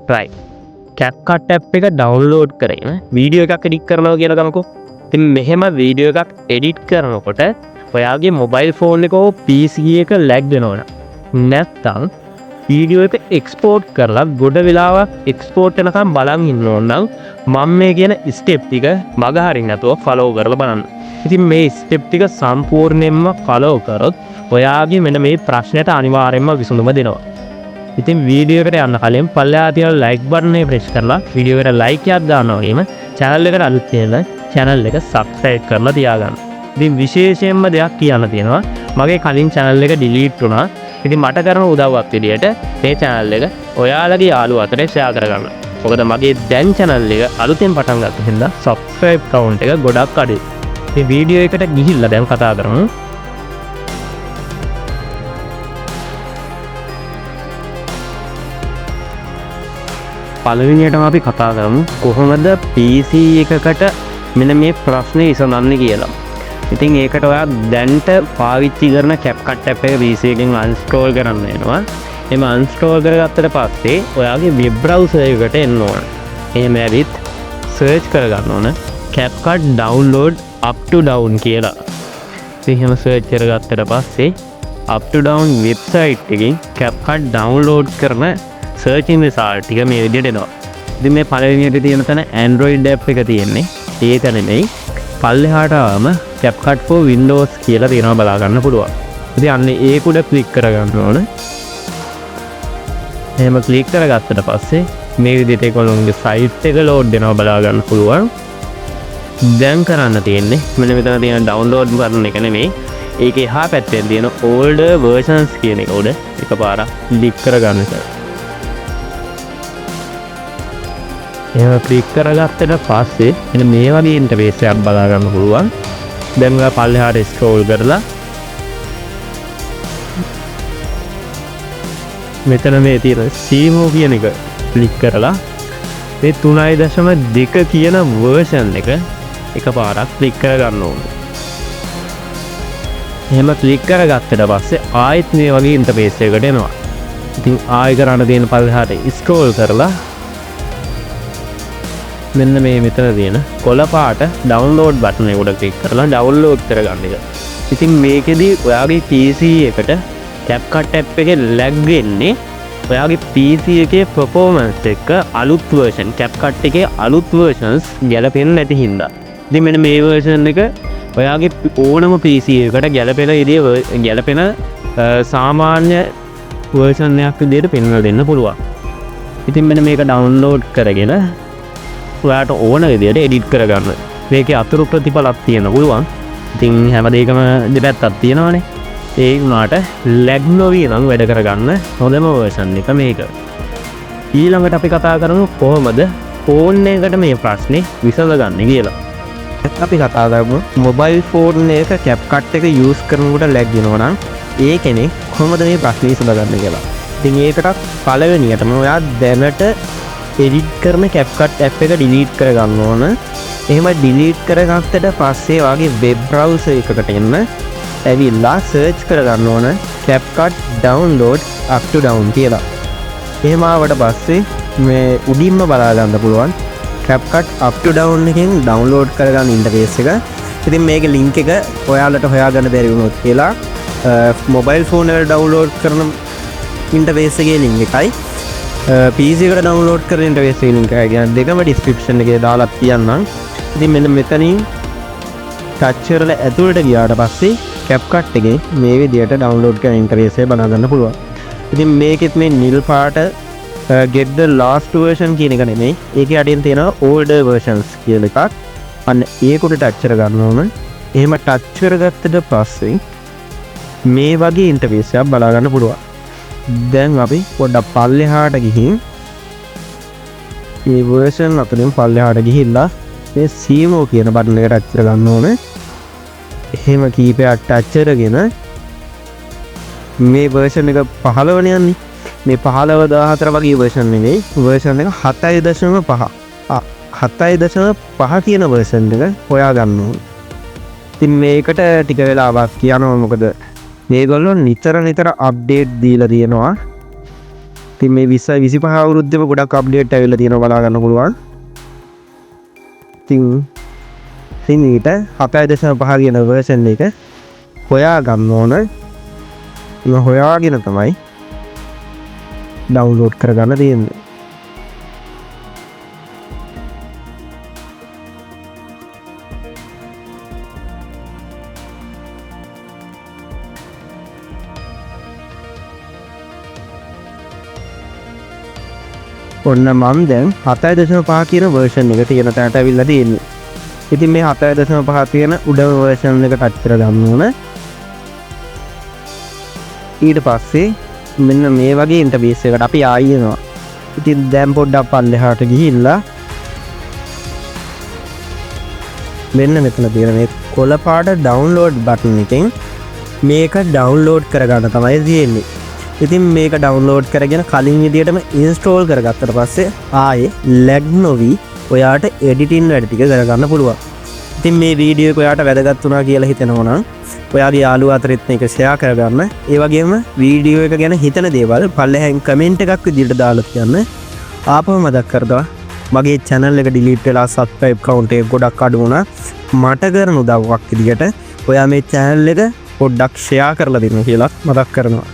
try. CapCut app එක download කරගෙන video එකක් edit කරනවා කියලා ගමකෝ. ඉතින් මෙහෙම වීඩියෝ එකක් edit කරනකොට ඔයාගේ mobile phone එක හෝ PC එක lag වෙනවා. නැත්තම් වීඩියෝ එක export කරලා ගොඩ වෙලාවක් export වෙනකම් බලන් ඉන්න ඕන නම් මම මේ කියන step ටික මග හරින්න නැතුව follow කරලා බලන්න. ඉතින් මේ step ටික සම්පූර්ණයෙන්ම follow කරොත් ඔයාගේ මෙන්න මේ ප්‍රශ්නයට අනිවාර්යයෙන්ම විසඳුම දෙනවා. ඉතින් වීඩියෝ එකට යන්න කලින් පල්ලෙහා තියෙන like button එක press කරලා වීඩියෝ එකට like එකක් දානවා වගේම channel එකට අලුත් වෙන channel එක subscribe කරලා තියාගන්න. ඉතින් විශේෂයෙන්ම දෙයක් කියන්න තියෙනවා. මගේ කලින් channel එක delete වුණා. ඉතින් මට කරන උදව්වක් විදියට මේ channel එක ඔයාලගේ යාළුවෝ අතරේ share කරගන්න. මොකද මගේ දැන් channel එක අලුතෙන් පටන් ගත්ත හින්දා subscribe count එක ගොඩක් අඩුයි. මේ වීඩියෝ එකට ගිහිල්ලා දැන් කතා කරමු. පළවෙනියටම අපි කතා කරමු කොහොමද PC එකකට මෙන්න මේ ප්‍රශ්නේ විසඳන්නේ කියලා. ඉතින් ඒකට ඔයා දැන්ට පාවිච්චි කරන CapCut app එක PC එකෙන් uninstall කරන්න වෙනවා. එම uninstall කරගත්තට පස්සේ ඔයාගේ web browser එකට එන්න ඕන. එහෙම ඇවිත් search කරගන්න ඕන CapCut download up to down කියලා. ඉතින් එහෙම search කරගත්තට පස්සේ up to down website එකකින් CapCut download කරන searching result ටික මේ විදිහට එනවා. ඉතින් මේ පළවෙනියට තියෙන තැන Android app එක තියෙන්නේ. ඒක නෙමෙයි. පල්ලෙහාට ආවම CapCut for Windows කියලා තියෙනවා බලා ගන්න පුළුවන්. ඉතින් අන්න ඒක උඩ ක්ලික් කරගන්න ඕන. එහෙම ක්ලික් කරගත්තට පස්සේ මේ විදිහට ඒගොල්ලෝගේ site එක load වෙනවා බලා ගන්න පුළුවන්. දැන් කරන්න තියෙන්නේ මෙන්න මෙතන තියෙන download බටන් එක නෙමෙයි. ඒකේ එහා පැත්තේ තියෙන older versions කියන එක උඩ එකපාරක් ක්ලික් කරගන්න එක. එහෙම ක්ලික් කරගත්තට පස්සේ එන්න මේ වගේ ඉන්ටර්ෆේස් එකක් බලා ගන්න පුළුවන්. දැන් ඔයා පල්ලෙහාට ස්ක්‍රෝල් කරලා මෙතන මේ තියෙන CMO කියන එක ක්ලික් කරලා මේ 3.2 කියන version එක එකපාරක් ක්ලික් කරගන්න ඕනේ. එහෙම ක්ලික් කරගත්තට පස්සේ ආයෙත් මේ වගේ ඉන්ටර්ෆේස් එකකට එනවා. ඉතින් ආයෙ කරන්න තියෙන පල්ලෙහාට ස්ක්‍රෝල් කරලා මෙන්න මේ මෙතන තියෙන කොළ පාට download button එක උඩ ක්ලික් කරලා download කරගන්න එක. ඉතින් මේකෙදි ඔයාගේ PC එකට CapCut app එකේ lag වෙන්නේ ඔයාගේ PC එකේ performance එක අලුත් version CapCut එකේ අලුත් versions ගැලපෙන්නේ නැති හින්දා. ඉතින් මෙන්න මේ version එක ඔයාගේ ඕනම PC එකකට ගැලපෙන සාමාන්‍ය version එකක් විදිහට පෙන්වලා දෙන්න පුළුවන්. ඉතින් මෙන්න මේක download කරගෙන ඔයාට ඕන විදිහට edit කරගන්න. මේකේ අතුරු ප්‍රතිඵලක් තියෙන පුළුවන්. ඉතින් හැම දෙයකම දෙපැත්තක් තියෙනවානේ. ඒ වුණාට lag නොවී නම් වැඩ කරගන්න හොඳම version එක මේක. ඊළඟට අපි කතා කරමු කොහොමද phone එකකට මේ ප්‍රශ්නේ විසඳගන්නේ කියලා. අපි කතා කරමු mobile phone එක CapCut එක use කරනකොට lag වෙනවා නම් ඒ කෙනෙක් කොහොමද මේ ප්‍රශ්නේ විසඳගන්නේ කියලා. ඉතින් ඒකට පළවෙනියටම ඔයා දැනට edit කරන CapCut app එක delete කරගන්න ඕන. එහෙම delete කරගත්තට පස්සේ වාගේ web browser එකකට එන්න ඇවිල්ලා search කරගන්න ඕන CapCut download up to down කියලා. එහෙම ආවට පස්සේ මේ උඩින්ම බලා ගන්න පුළුවන් CapCut up to down එකෙන් download කරගන්න interface එක. ඉතින් මේකේ link එක ඔයාලට හොයාගන්න බැරි වුණොත් කියලා mobile phone එකට download කරන interface එකේ link එකයි PC එකට download කරන interface එකේ link එක ගැන දෙකම description එකේ දාලා තියන්නම්. ඉතින් මෙන්න මෙතනින් touch කරලා ඇතුළට ගියාට පස්සේ CapCut එකේ මේ විදියට download කරන interface එක බලා ගන්න පුළුවන්. ඉතින් මේකෙත් මේ නිල් පාට get the last version කියන එක නෙමෙයි. ඒකේ අඩියෙන් තියෙනවා older versions කියලා එකක්. අන්න ඒක උඩ touch කරගන්න ඕන. එහෙම touch කරගත්තට පස්සේ මේ වගේ interface එකක් බලා ගන්න පුළුවන්. දැන් අපි පොඩ්ඩක් පල්ලෙහාට ගිහින් මේ version අතරින් පල්ලෙහාට ගිහිල්ලා මේ CMO කියන බටන් එක touch කරගන්න ඕනේ. එහෙම කීපයක් touch කරගෙන මේ version එක 15 යන්නේ. මේ 15 14 වගේ version නෙවෙයි. version එක 7.5. 7.5 කියන version එක හොයා ගන්න ඕනේ. ඉතින් මේකට ටික වෙලාවක් යනවා මොකද මේගොල්ලෝ නිතර update දීලා තියෙනවා. ඉතින් මේ 20 25 අවුරුද්දේම ගොඩක් අප්ඩේට් ඇවිල්ලා තියෙනවා බලා ගන්න පුළුවන්. ඉතින් ඊට 7.5 කියන version එක හොයා ගන්න ඕන. ඒක හොයාගෙන තමයි ඩවුන්ලෝඩ් කරගන්න තියෙන්නේ. ඔන්න මම දැන් 7.5 කියන version එක තියෙන තැනට අවිල්ලා තියෙන්නේ. ඉතින් මේ 7.5 තියෙන උඩම version එක ටච් කරගන්න ඕන. ඊට පස්සේ මෙන්න මේ වගේ ඉන්ටර්ෆේස් එකකට අපි ආයි එනවා. ඉතින් දැන් පොඩ්ඩක් පල්ලෙහාට ගිහිල්ලා මෙන්න මෙතන තියෙන මේ කොළ පාට ඩවුන්ලෝඩ් බටන් එකෙන් මේක ඩවුන්ලෝඩ් කරගන්න තමයි තියෙන්නේ. ඉතින් මේක ඩවුන්ලෝඩ් කරගෙන කලින් විදියටම ඉන්ස්ටෝල් කරගත්තට පස්සේ ආයේ ලැග් නොවි ඔයාට එඩිටින් වැඩ ටික කරගන්න පුළුවන්. ඉතින් මේ වීඩියෝ එක ඔයාට වැදගත් වුණා කියලා හිතෙනවා නම් ඔයාගේ යාළුවා අතරත් මේක ෂෙයා කරගන්න. ඒ වගේම වීඩියෝ එක ගැන හිතන දේවල් පල්ලෙහෙන් කමෙන්ට් එකක් විදියට දාලා තියන්න. ආපහු මතක් කරනවා මගේ channel එක delete වෙලා subscribe count එක ගොඩක් අඩු වුණා. මට කරන උදව්වක් විදියට ඔයා මේ channel එක පොඩ්ඩක් ෂෙයා කරලා දෙන්න කියලා මතක් කරනවා.